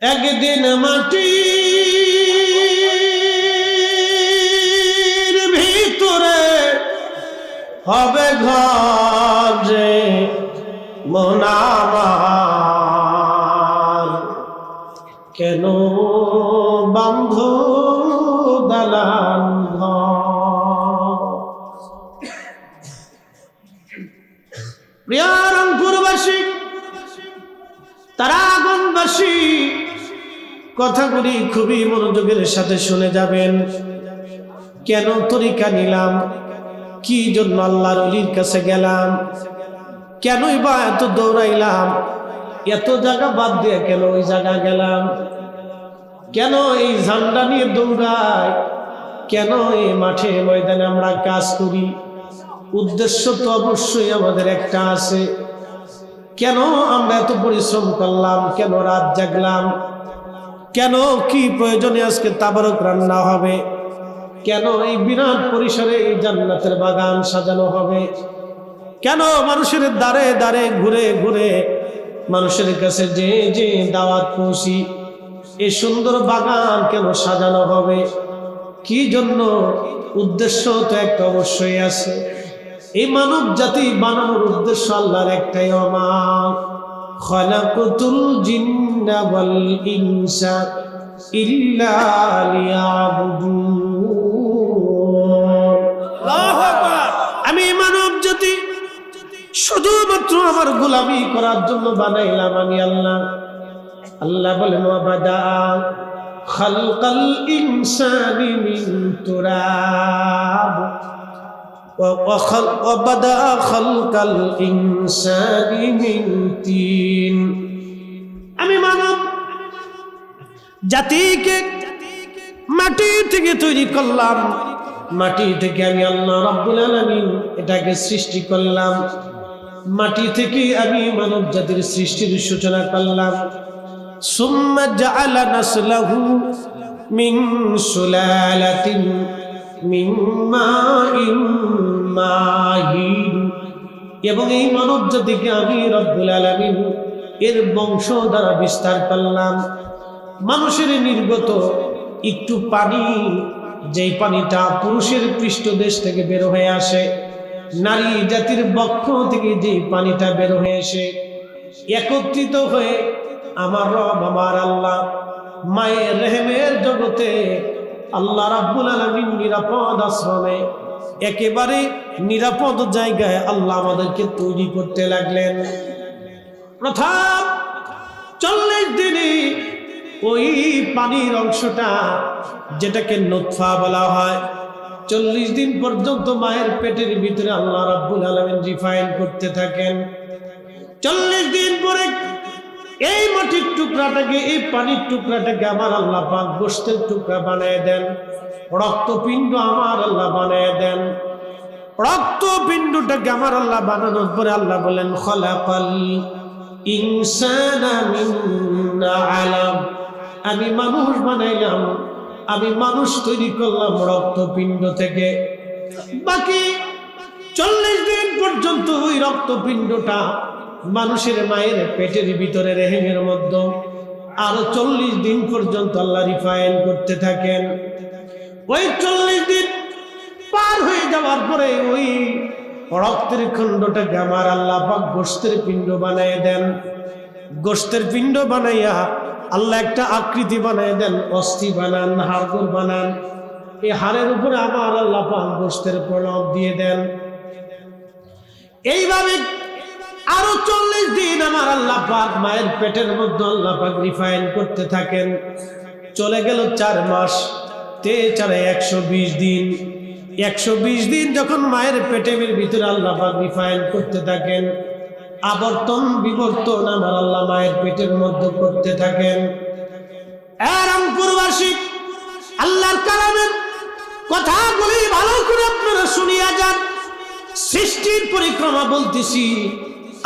একদিন মাটির ভিতরে হবে ঘর রে মন আমার, কেন বান্ধ দালান ঘর। প্রিয় রংপুরবাসী, তারাগণবাসী, কথাগুলি খুবই মনোযোগের সাথে শুনে যাবেন। কেন তরিকা নিলাম, কি জন্য আল্লাহর ওলির কাছে গেলাম, কেনই বা এত দৌড়াইলাম, এত জায়গা বাদ দিয়ে কেন ওই জায়গা গেলাম, কেন এই ঝান্ডা নিয়ে দৌড়াই, কেন এই মাঠে ময়দানে আমরা কাজ করি। উদ্দেশ্য তো অবশ্যই আমাদের একটা আছে। কেন আমরা এত পরিশ্রম করলাম, কেন রাত জাগলাম, কেন কি প্রয়োজনে আজকে তাবারক রান্না হবে, কেন এই বিরাট পরিসরে এই জান্নাতের বাগান সাজানো হবে, কেন মানুষের দ্বারে দ্বারে ঘুরে ঘুরে মানুষের কাছে যে যে দাওয়াত পৌঁছি, এই সুন্দর বাগান কেন সাজানো হবে, কি জন্য, উদ্দেশ্য তো একটা অবশ্যই আছে। এই মানব জাতি বানানোর উদ্দেশ্য আল্লাহর একটাই, ওমা খালাকাতুল জিন্না ওয়াল ইনসা ইল্লা লিয়াবুদুন। আল্লাহু আকবার। আমি মানব জাতি শুধুমাত্র আমার গোলামি করার জন্য বানাইলাম আমি আল্লাহ। আল্লাহ বলেন ওয়াবাদা খালকাল ইনসানি মিন তুরাব وبدأ خلق الإنسان من طين। আমি মানব জাতিকে মাটি থেকে তৈরি করলাম, মাটি থেকে আমি আল্লাহ রাব্বুল আলামিন এটাকে সৃষ্টি করলাম, মাটি থেকে আমি মানব জাতির সৃষ্টির সূচনা করলাম। সুম্মা জাআলা নাসলাহু মিন সুলালাতিন মিন মাইন মাহিন। এবং এই মানব জাতিকে আমি রব্বুল আলামিন এর বংশ দ্বারা বিস্তার করলাম। মানুষের নির্গত একটু পানি, যেই পানিটা পুরুষের পৃষ্ঠদেশ থেকে বের হয়ে আসে, নারী জাতির বক্ষ থেকে যে পানিটা বের হয়ে এসে একত্রিত হয়ে আমার রব আমার আল্লাহ মায়ের রেহেমের জগতে আল্লাহ রাব্বুল আলামিন নিরাপদ আশ্রমে, একেবারে নিরাপদ জায়গায় আল্লাহ আমাদেরকে তৈরি করতে লাগলেন। প্রথম 40 দিনে ওই পানির অংশটা যেটাকে নুতফা বলা হয়, 40 দিন পর্যন্ত মায়ের পেটের ভিতরে আল্লাহ রাব্বুল আলামিন রিফাইন করতে থাকেন। 40 দিন পরে এই মাটির টুকরাটাকে, এই পানির টুকরাটাকে আমার আল্লাহ পাক গোশতের টুকরা বানায় দেন, রক্তপিণ্ড আমার আল্লাহ বানায় দেন। রক্তপিণ্ডটাকে আমার আল্লাহ বানানোর পরে আল্লাহ বলেন খলাকাল ইনসানা মিন আলাম। আমি মানুষ বানাইলাম, আমি মানুষ তৈরি করলাম রক্তপিণ্ড থেকে। বাকি 40 দিন পর্যন্ত ওই রক্তপিণ্ডটা মানুষের মায়ের পেটের ভিতরে রেহেমের মধ্যে আরো 40 দিন পর্যন্ত আল্লাহ রিফাইন করতে থাকেন। ওই 40 দিন পার হয়ে যাওয়ার পরে ওই রক্তের খণ্ডটাকে আমার আল্লাহ পাক গোশতের পিণ্ড বানায় দেন। গোশতের পিণ্ড বানাইয়া আল্লাহ একটা আকৃতি বানায় দেন, অস্থি বানান, হাড়গোড় বানান। এই হাড়ের উপরে আমার আল্লাহ পাক গোশতের প্রলাপ দিয়ে দেন। এইভাবে আরো 40 দিন আমার আল্লাহ পাক মায়ের পেটের মধ্যে আল্লাহ পাক রিফাইন করতে থাকেন। চলে গেল 4 মাস, 120 দিন। 120 দিন যখন মায়ের পেটের ভিতরে আল্লাহ পাক রিফাইন করতে থাকেন, আবর্তন বিবর্তন আমার আল্লাহ মায়ের পেটের মধ্যে করতে থাকেন। রংপুরবাসী, আল্লাহর কালামের কথাগুলি ভালো করে আপনারা শুনিয়া যান। সৃষ্টির পরিক্রমা বলতেছি,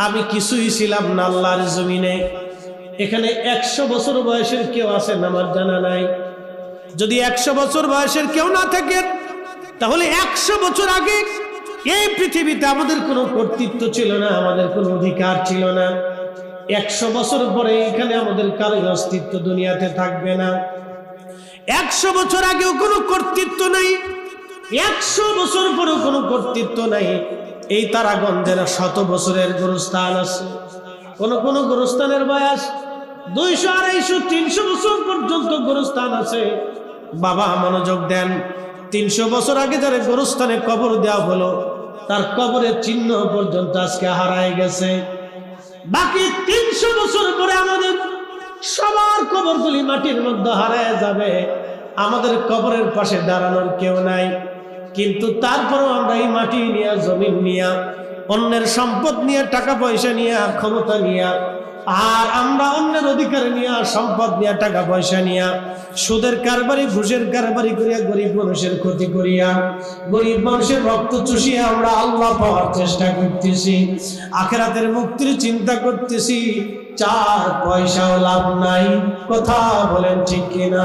আমি কিছুই ছিলাম না আল্লাহর জমিনে। এখানে 100 বছর বয়সের কেউ আছেন আমার জানা নাই। যদি 100 বছর বয়সের কেউ না থাকে, তাহলে 100 বছর আগে এই পৃথিবীতে আমাদের কোনো কর্তৃত্ব ছিল না, আমাদের কোনো অধিকার ছিল না। 100 বছর পরে এখানে আমাদের কারো অস্তিত্ব দুনিয়াতে থাকবে না। 100 বছর আগেও কোনো কর্তৃত্ব নাই, 100 বছর পরেও কোনো কর্তৃত্ব নাই। এই তারাগঞ্জের 100 বছরের গোরস্থান আছে, কোন গোরস্থানের বয়স 200, 250, 300 বছর পর্যন্ত গোরস্থান আছে। বাবা মনোযোগ দেন, 300 বছর আগে যারা গোরস্থানে কবর দেওয়া হলো, তার কবরের চিহ্ন পর্যন্ত আজকে হারায় গেছে। বাকি 300 বছর পরে আমাদের সবার কবরগুলি মাটির মধ্যে হারায় যাবে, আমাদের কবরের পাশে দাঁড়ানোর কেউ নাই। কিন্তু তারপরও আমরা এই মাটি নিয়ে, জমিন নিয়ে, অন্যের সম্পদ নিয়ে, টাকা পয়সা নিয়ে, ক্ষমতা নিয়ে, আর আমরা অন্যের অধিকার নিয়ে, সম্পদ নিয়ে, টাকা পয়সা নিয়ে সুদের কারবারি, ঘুষের কারবারি করিয়া গরিব মানুষের ক্ষতি করিয়া, গরিব মানুষের রক্ত চুষিয়ে আমরা আল্লাহ পাওয়ার চেষ্টা করতেছি, আখিরাতের মুক্তির চিন্তা করতেছি। 4 পয়সাও লাভ নাই। কথা বলেন ঠিক কিনা?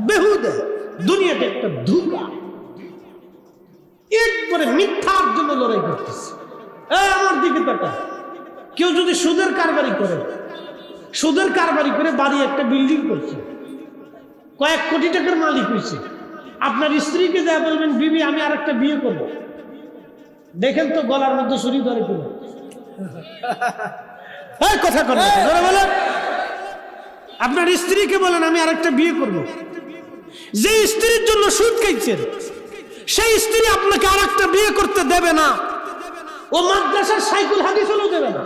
বেহুদা দুনিয়াটা একটা ধোঁকা, একবারে মিথ্যার জন্য লড়াই করতেছে। আমার দিকে তাকা, কেউ যদি সুদের কারবারি করে, সুদের কারবারি করে বাড়ি একটা বিল্ডিং করছে, কয়েক কোটি টাকার মালিক হয়েছে, আপনার স্ত্রীকে যা বলবেন, বিবি আমি আর একটা বিয়ে করব, দেখেন তো গলার মধ্যে ছুরি ধরে কিনা। কথা বলেন, আপনার স্ত্রীকে বলেন আমি আর একটা বিয়ে করব, যে স্ত্রীর জন্য সুদ খাইছেন সেই স্ত্রী আপনাকে আর একটা বিয়ে করতে দেবে না, ও মাদ্রাসার সাইকুল হাদিসও দেবে না।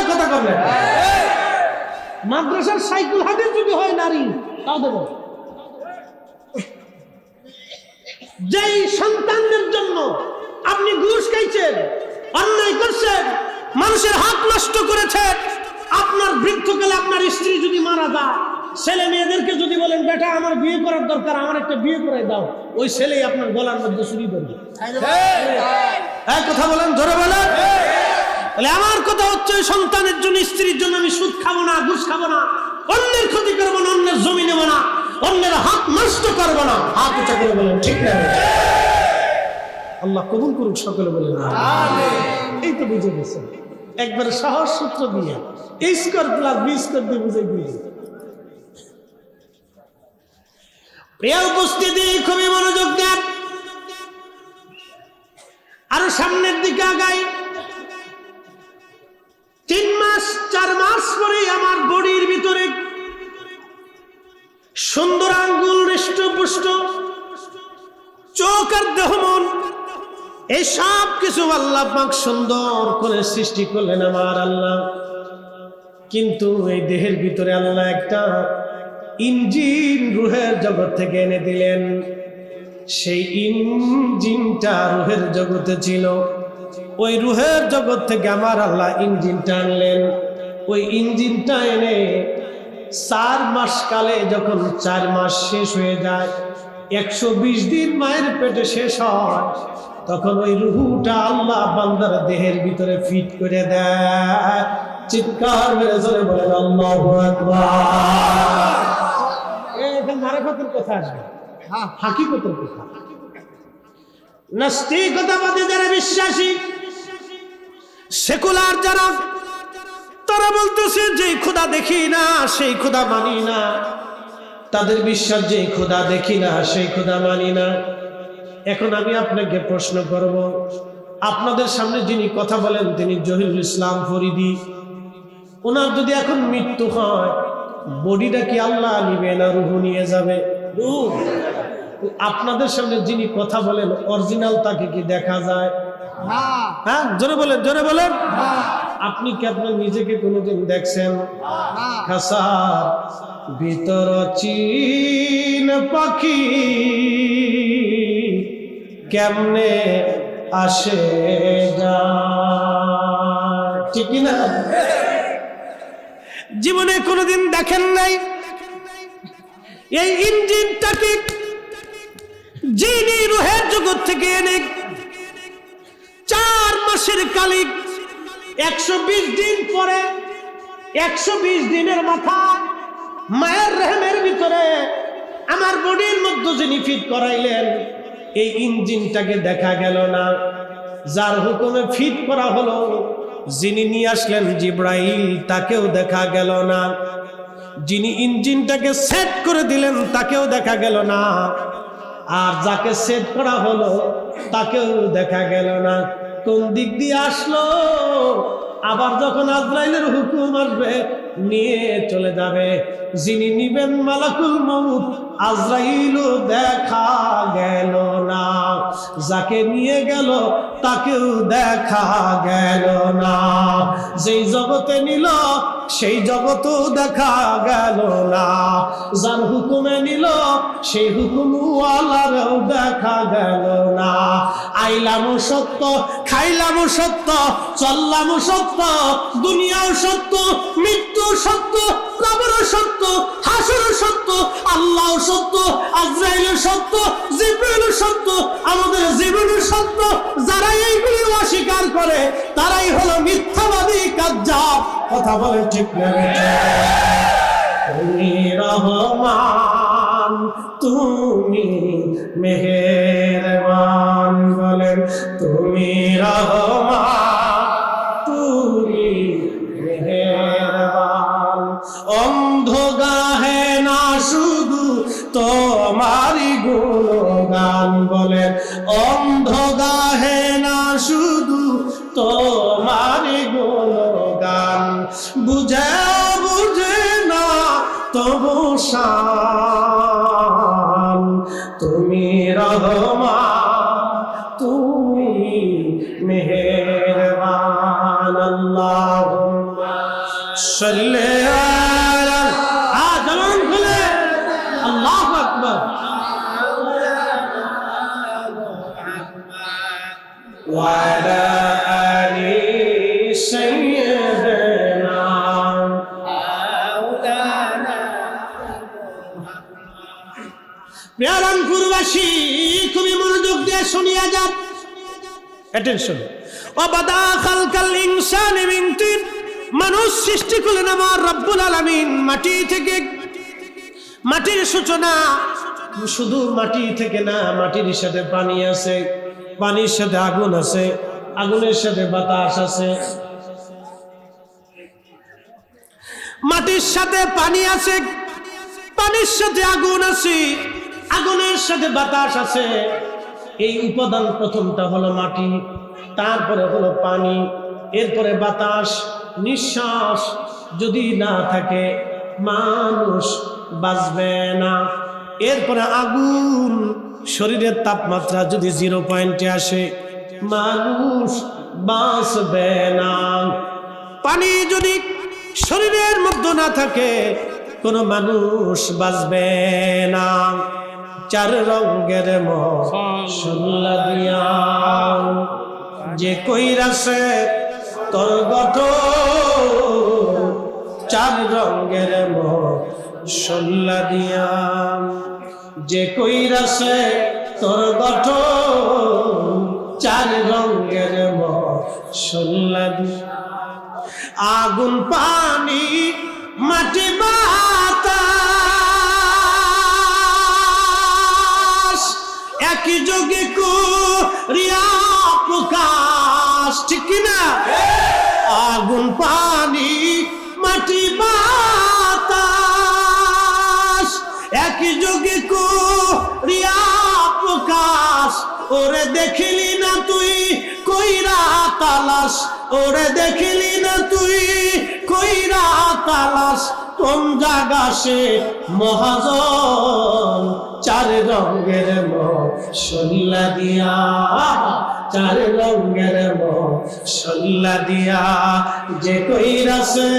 কথা বলেন, মাদ্রাসার সাইকুল হাদিস যদি হয় নারী, তাও দেবে। যেই সন্তানদের জন্য আপনি ঘুষ খাইছেন, অন্যায় করছেন, মানুষের হাত নষ্ট করেছেন, আপনার বৃদ্ধকালে আপনার স্ত্রী যদি মারা যায়, ছেলে মেয়েদেরকে যদি বলেন বেটা আমার বিয়ে করার দরকার, আমার একটা বিয়ে করে দাও, ওই ছেলেই আপনার গলার মধ্যে ছুরি ধরবে। কথা বলেন, জোরে বলেন। তাহলে আমার কথা হচ্ছে, ওই সন্তানের জন্য, স্ত্রীর জন্য আমি সুদ খাবো না, ঘুষ খাবো না, অন্যের ক্ষতি করবো না, অন্যের জমি নেবো না, অন্যের হাত নষ্ট করবো না। হাত উঁচা করে বলেন ঠিক না? আল্লাহ কবুল করুক, সকলে বলেন আমিন। এই তো বুঝে গেছে, একবারে সহজ সূত্র দিয়ে A² + B² দিয়ে বুঝে দিয়ে। প্রিয় উপস্থিতি, খুবই মনোযোগ দেন, আরো সামনের দিকে আগাই। 3 মাস 4 মাস পরে আমার বডির ভিতরে সুন্দর আঙ্গুল, হৃষ্টপুষ্ট চোখ আর দেহ, মন, এই সব কিছু আল্লাহ পাক সুন্দর করে সৃষ্টি করলেন আমার আল্লাহ। কিন্তু এই দেহের ভিতরে আল্লাহ একটা ইঞ্জিন রুহের জগৎ থেকে এনে দিলেন। সেই ইঞ্জিনটা রুহের জগতে ছিল, ওই রুহের জগৎ থেকে আমার আল্লাহ ইঞ্জিনটা আনলেন। ওই ইঞ্জিনটা এনে 4 মাস কালে, যখন 4 মাস শেষ হয়ে যায়, 120 দিন মায়ের পেটে শেষ হয়, তখন ওই রুহুটা আল্লাহ বান্দার দেহের ভিতরে ফিট করে দেয়। চিৎকার মেরে জোরে বলেন আল্লাহু আকবার। এখন মারাফতের কথা আসবে, হাকিকতের কথা। নাস্তিকতাবাদী যারা বিশ্বাসী, সেকুলার যারা, তারা বলতেছে যে খোদা দেখি না সেই খোদা মানি না। তাদের বিশ্বাস যে খোদা দেখি না সেই খোদা মানি না। এখন আমি আপনাকে প্রশ্ন করব, আপনাদের সামনে যিনি কথা বলেন তিনি জহিরুল ইসলাম ফরিদি। ওনার যদি এখন মৃত্যু হয়, বডিটা কি আল্লাহ নিবে না রুহু নিয়ে যাবে? রুহ। আপনাদের সামনে যিনি কথা বলেন অরিজিনাল তাকে কি দেখা যায়? হ্যাঁ, জোরে বলেন, জোরে বলেন। আপনি কি আপনার নিজেকে কোনোদিন দেখছেন? খাসার ভিতর চীন পাখি কেমনে আসে যায়, ঠিক না? জীবনে কোনোদিন দেখেন নাই এই ইঞ্জিনটাকে যিনি রুহের জগৎ থেকে এনে 4 মাসের কালিক 120 দিন পরে, 120 দিনের মাথা মায়ের রেহেমের ভিতরে আমার বডির মধ্যে যিনি ফিট করাইলেন, এই ইঞ্জিনটাকে দেখা গেল না। যার হুকুমে ফিট করা হলো, যিনি নিয়ে আসলেন জিব্রাইল, তাকেও দেখা গেল না। যিনি ইঞ্জিনটাকে সেট করে দিলেন, তাকেও দেখা গেল না। আর যাকে সেট করা হলো তাকেও দেখা গেল না। কোন দিক দিয়ে আসলো? আবার যখন আজরাইলের হুকুম আসবে, নিয়ে চলে যাবে, যিনি নিবেন মালাকুল মউত, আজরাইলও দেখা গেল না। যাকে নিয়ে গেল তাকেও দেখা গেল না। যেই জগতে নিল সেই জগতও দেখা গেল না। যার হুকুমে নিল সেই হুকুমওয়ালারও দেখা গেল না। আইলামও সত্য, খাইলামও সত্য, চললামও সত্য, দুনিয়াও সত্য, মৃত্যু সত্য, কবরও সত্য, হাসরও সত্য, আল্লাহও সত্য, আজরাইলও সত্য, জিবরাইলও সত্য, আমাদের জীবনও সত্য। যারা এইগুলি অস্বীকার করে তারাই হলো মিথ্যাবাদী, কাজ্জাব। কথা বলে ঠিক না? তুমি রহমান, তুমি মেহেরবান, বলেন তুমি রহমান, তুমি মেহেরবান। অন্ধ গাহে না শুধু তোমারই গুণগান, বলেন অন্ধ গাহে না শুধু তোমারই গুণগান। বুঝে বুঝে না তবু শান, তুমি রহমান, তুমি মেহেরবান। আল্লাহুম্মা সাল্লি আলা, আজান খুলে আল্লাহু আকবার। ওয়া আলা আলি সাইয়্যিদিনা রামপুরবাসী, খুবই মনোযোগ দিয়ে শুনিয়া যান। অ্যাটেনশন। ওয়াবাদা খালকাল ইনসানি মিন তিন, মানুষ সৃষ্টি করলেন আমার রব্বুল আলামিন মাটি থেকে। মাটির সূচনা শুধু মাটি থেকে না, মাটির সাথে পানি আছে, পানির সাথে আগুন আছে, আগুনের সাথে বাতাস আছে। মাটির সাথে পানি আছে, পানির সাথে আগুন আছে, আগুনের সাথে বাতাস আছে। এই উপাদান প্রথমটা হলো মাটি, তারপরে হলো পানি, এরপরে বাতাস। নিঃশ্বাস যদি না থাকে মানুষ বাঁচবে না। এরপরে আগুন, শরীরের তাপমাত্রা যদি 0 পয়েন্টে আসে মানুষ বাঁচবে না। পানি যদি শরীরের মধ্যে না থাকে কোনো মানুষ বাঁচবে না। 4 রঙের মশলা দিয়া যে কইরাছে তোর গঠন, 4 রঙের মশলা দিয়া যে কইরাছে তোর গঠন, 4 রঙের মশলা দিয়া। আগুন, পানি, মাটি, বাতাস একই যোগে করিয়া প্রকাশ, ঠিক কিনা? আগুন, পানি, মাটি, বাতাস একই যোগে করিয়া প্রকাশ। ওরে দেখিলি না তুই কইরা তালাশ, ওরে দেখিলি না তুই কইরা তালাশ, কোন জায়গা সে মহাজন। 4 রঙের মশলা দিয়া, 4 রঙের মশলা দিয়া যে কইরাছে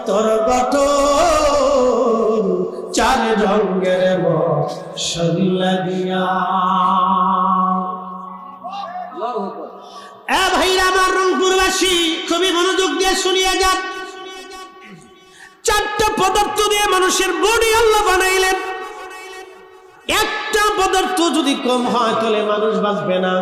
তোর গঠন, 4 রঙের মশলা দিয়া। এ ভাইরা আমার রংপুরবাসী, খুবই মনোযোগ দিয়ে শুনিয়া যান। 4টা পদার্থ দিয়ে মানুষের বডি আল্লাহ বানাইলেন। একটা পদার্থ যদি কম হয় তাহলে মানুষ বাঁচবে না।